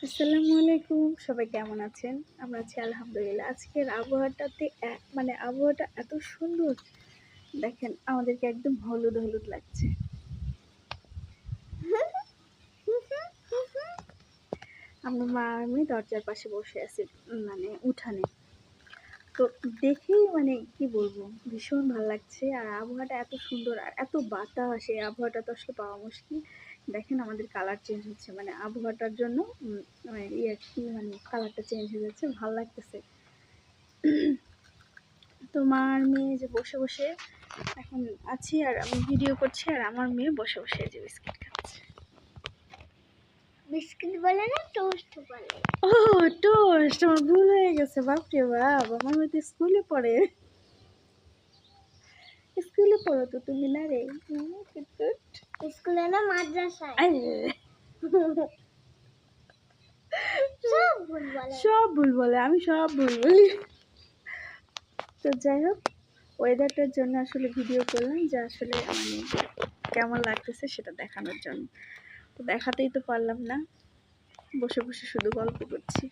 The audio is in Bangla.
আসসালামু আলাইকুম, সবাই কেমন আছেন? আমরা আছি আলহামদুলিল্লাহ। আজকের আবহাওয়াটাতে মানে আবহাওয়াটা এত সুন্দর, দেখেন আমাদেরকে একদম হলুদ হলুদ লাগছে। আমরা মা আর আমি দরজার পাশে বসে আছি, মানে উঠানে। তো দেখেই মানে কি বলবো, ভীষণ ভালো লাগছে। আর আবহাওয়াটা এত সুন্দর আর এত বাতাস, এই আবহাওয়াটা তো আসলে পাওয়া মুশকিল। দেখেন আমাদের কালার চেঞ্জ হচ্ছে, মানে আবহাওয়াটার জন্য মানে মানে কালারটা চেঞ্জ হয়ে যাচ্ছে, ভালো লাগতেছে। তো মা আর মেয়ে যে বসে বসে এখন আছি, আর আমি ভিডিও করছি, আর আমার মেয়ে বসে বসে যে বিস্কিট খাচ্ছে। বিস্কিট বলে না, টোস্ট বলে। ও টোস্ট, আমার ভুল হয়ে গেছে। বাপরে বাপ, আমার মেয়ে তো স্কুলে পড়ে। স্কুলে পড়ো তো তুমি না রে? স্কুলে না, মাদ্রাসায়। সব ভুল বলে, আমি সব ভুল বলি। তো যাই হোক, ওয়েদারটার জন্য আসলে ভিডিও করলাম, যে আসলে মানে কেমন লাগতেছে সেটা দেখানোর জন্য। তো দেখাতেই তো পারলাম না, বসে বসে শুধু গল্প করছি।